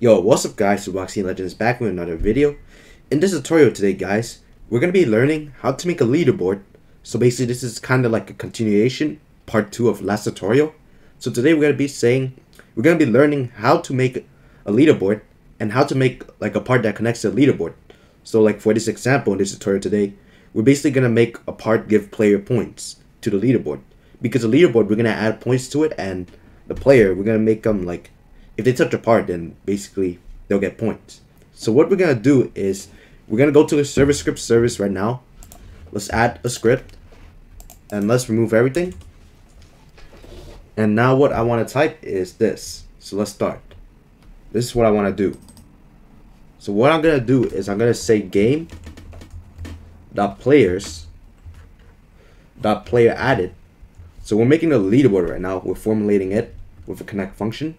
Yo, what's up guys, Roblox Legends back with another video. In this tutorial today guys, we're going to be learning how to make a leaderboard. So basically this is kind of like a continuation, part 2 of last tutorial. So today we're going to be learning how to make a leaderboard and how to make like a part that connects to the leaderboard. So like for this example in this tutorial today, we're basically going to make a part give player points to the leaderboard. Because the leaderboard we're going to add points to it, and the player we're going to make them like, if they touch a part, then basically they'll get points. So what we're going to do is we're going to go to the server script service right now. Let's add a script and let's remove everything. And now what I want to type is this. So let's start. This is what I want to do. So what I'm going to do is I'm going to say game.players.player added. So we're making a leaderboard right now. We're formulating it with a connect function.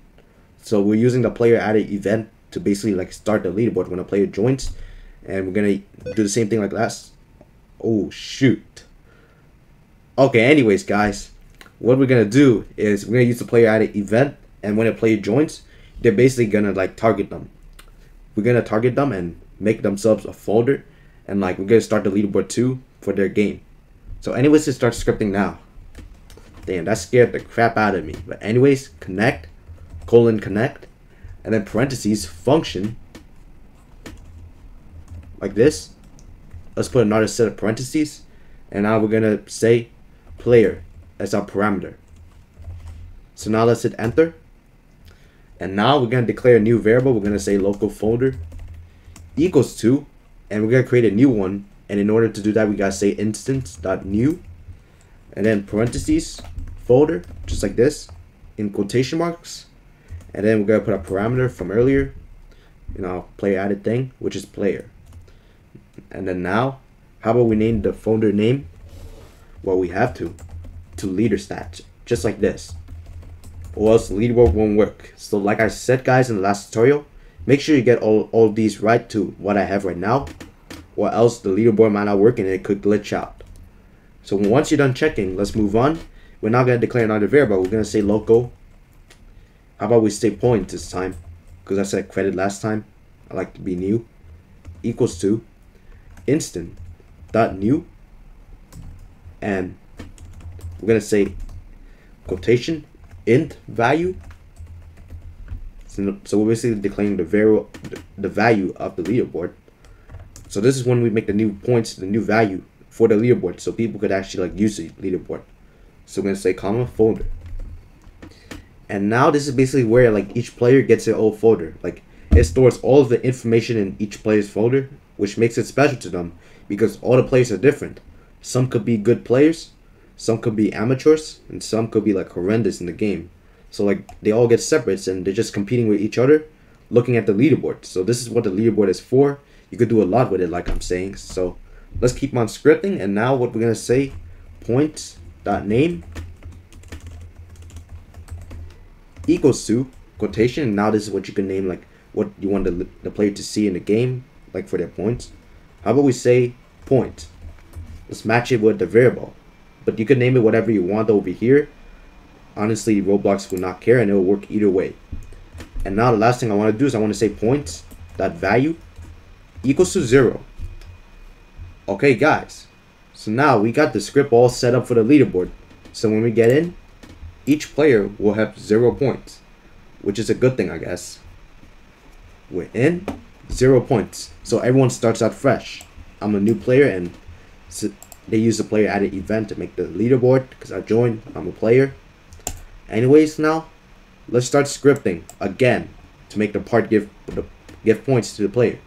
So we're using the player added event to basically like start the leaderboard when a player joins, and we're gonna do the same thing like last. Oh shoot. Okay, anyways guys, what we're gonna do is we're gonna use the player added event, and when a player joins, they're basically gonna like target them. We're gonna target them and make themselves a folder, and like we're gonna start the leaderboard too for their game. So anyways, let's start scripting now. Damn, that scared the crap out of me. But anyways, connect and then parentheses function like this. Let's put another set of parentheses, and now we're gonna say player as our parameter. So now let's hit enter, and now we're gonna declare a new variable. We're gonna say local folder equals to, and we're gonna create a new one, and in order to do that we gotta say instance.new and then parentheses folder, just like this, in quotation marks. And then we're going to put a parameter from earlier, player added thing, which is player. And then now, how about we name the folder name? Well, we have to Leaderstats, just like this. Or else the leaderboard won't work. So like I said guys in the last tutorial, make sure you get all these right to what I have right now, or else the leaderboard might not work and it could glitch out. So once you're done checking, let's move on. We're not going to declare another variable. We're going to say local. How about we say point this time, because I said credit last time. I like to be new. Equals to instant.new, and we're gonna say quotation int value. So we're basically declaring the value of the leaderboard. So this is when we make the new points, the new value for the leaderboard, so people could actually like use the leaderboard. So we're gonna say comma folder. And now this is basically where like each player gets their own folder. Like it stores all of the information in each player's folder, which makes it special to them because all the players are different. Some could be good players, some could be amateurs, and some could be like horrendous in the game. So like they all get separate and they're just competing with each other, looking at the leaderboard. So this is what the leaderboard is for. You could do a lot with it, like I'm saying. So let's keep on scripting, and now what we're gonna say, points.name equals to quotation, and now this is what you can name like what you want the player to see in the game, like for their points. How about we say point? Let's match it with the variable, but you can name it whatever you want over here. Honestly, Roblox will not care and it will work either way. And now the last thing I want to do is I want to say points.value equals to 0. Okay guys, so now we got the script all set up for the leaderboard. So when we get in, each player will have 0 points, which is a good thing, I guess. We're in, 0 points. So everyone starts out fresh. I'm a new player, and so they use the player added event to make the leaderboard because I joined. I'm a player. Anyways, now let's start scripting again to make the part give points to the player.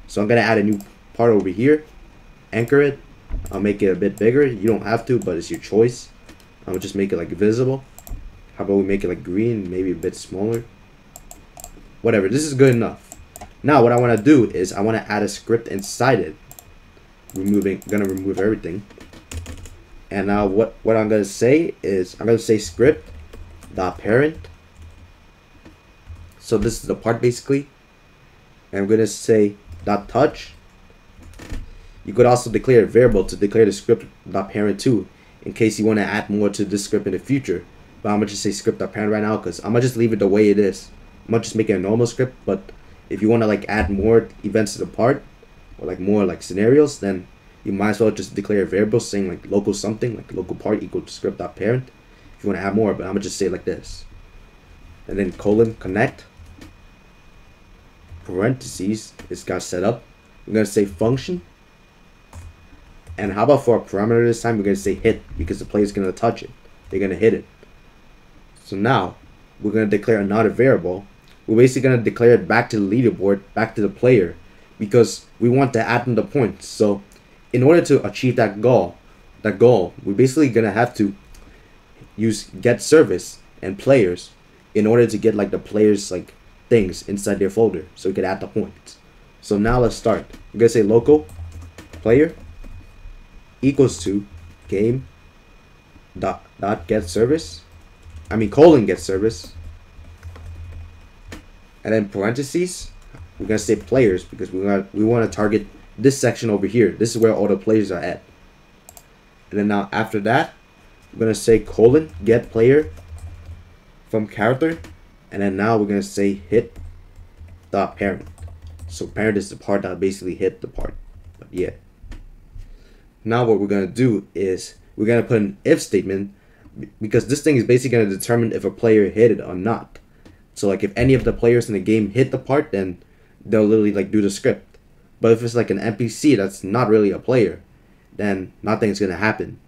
So I'm gonna add a new part over here, anchor it. I'll make it a bit bigger. You don't have to, but it's your choice. I'll just make it like visible. How about we make it like green, maybe a bit smaller? Whatever, this is good enough. Now what I want to do is I want to add a script inside it. Gonna remove everything. And now what I'm gonna say is I'm gonna say script.parent. So this is the part basically. And I'm gonna say .touch. You could also declare a variable to declare the script.parent too, in case you want to add more to this script in the future. But I'm gonna just say script.parent right now because I'm gonna just leave it the way it is. I'm gonna just make it a normal script, but if you want to like add more events to the part, or like more like scenarios, then you might as well just declare a variable saying like local something, like local part equal to script.parent if you want to add more. But I'm gonna just say it like this, and then colon connect parentheses, it's got set up. We're gonna say function, and how about for a parameter this time? We're gonna say hit, because the player's gonna touch it, they're gonna hit it. So now we're gonna declare another variable. We're basically gonna declare it back to the leaderboard, back to the player, because we want to add in the points. So in order to achieve that goal, we're basically gonna have to use get service and players in order to get like the players like things inside their folder, so we can add the points. So now let's start. We're gonna say local player equals to game dot get service, colon get service, and then parentheses, we're gonna say players, because we want to target this section over here. This is where all the players are at. And then now after that, we're gonna say colon get player from character, and then now we're gonna say hit dot parent. So parent is the part that basically hit the part. But yeah. Now what we're gonna do is we're gonna put an if statement, because this thing is basically gonna determine if a player hit it or not. So like if any of the players in the game hit the part, then they'll literally like do the script. But if it's like an NPC that's not really a player, then nothing's gonna happen.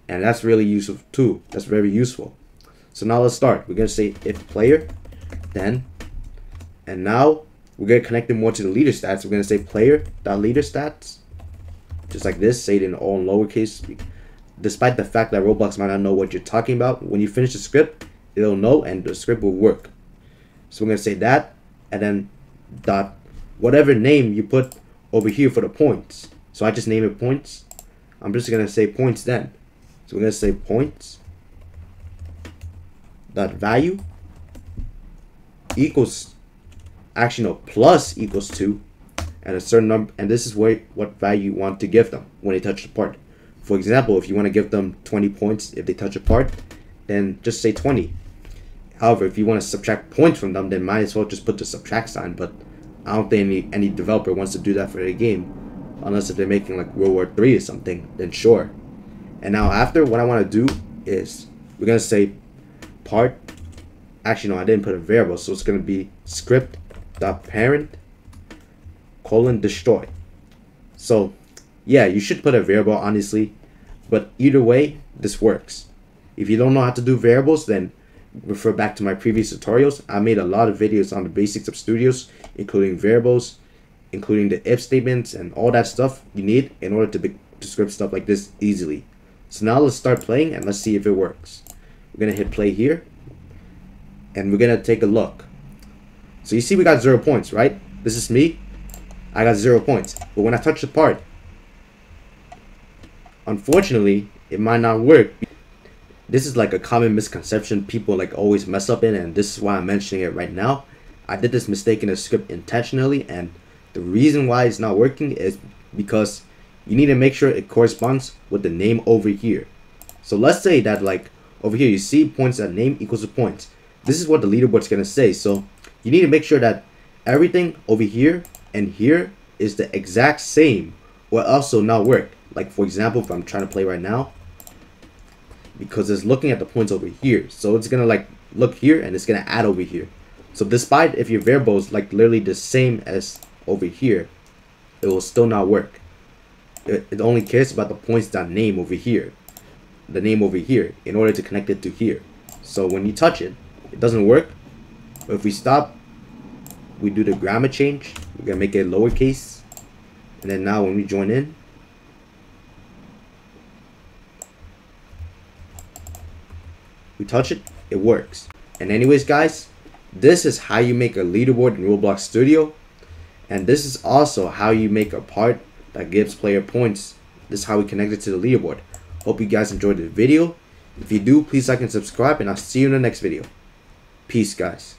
And that's really useful too. That's very useful. So now let's start. We're gonna say if player, then, and now we're gonna connect it more to the leader stats. We're gonna say player.leaderstats, just like this. Say it in all lowercase. Despite the fact that Roblox might not know what you're talking about, when you finish the script, it'll know and the script will work. So we're gonna say that, and then dot whatever name you put over here for the points. So I just name it points. I'm just gonna say points then. So we're gonna say points dot value equals, actually no, plus equals to, and a certain number, and this is what value you want to give them when they touch the part. For example, if you want to give them 20 points if they touch a part, then just say 20. However, if you want to subtract points from them, then might as well just put the subtract sign. But I don't think any developer wants to do that for their game, unless if they're making like World War III or something, then sure. And now after, what I want to do is we're gonna say part, actually no, I didn't put a variable, so it's gonna be script.parent colon destroy. So yeah, you should put a variable honestly, but either way this works. If you don't know how to do variables, then refer back to my previous tutorials. I made a lot of videos on the basics of studios, including variables, including the if statements and all that stuff you need in order to script stuff like this easily. So now let's start playing and let's see if it works. We're gonna hit play here, and we're gonna take a look. So you see we got 0 points, right? This is me. I got 0 points. But when I touch the part, unfortunately, it might not work. This is like a common misconception people like always mess up in, and this is why I'm mentioning it right now. I did this mistake in the script intentionally, and the reason why it's not working is because you need to make sure it corresponds with the name over here. So let's say that like over here you see points that name equals to points. This is what the leaderboard's gonna say. So you need to make sure that everything over here and here is the exact same, or else it'll not work. Like for example, if I'm trying to play right now, because it's looking at the points over here, so it's gonna like look here and it's gonna add over here. So despite if your variable is like literally the same as over here, it will still not work. It only cares about the points that name over here, the name over here, in order to connect it to here. So when you touch it, it doesn't work. But if we stop, we do the grammar change. We're gonna make it lowercase, and then now when we join in, we touch it, it works. And anyways guys, this is how you make a leaderboard in Roblox Studio, and this is also how you make a part that gives player points. This is how we connect it to the leaderboard. Hope you guys enjoyed the video. If you do, please like and subscribe, and I'll see you in the next video. Peace guys.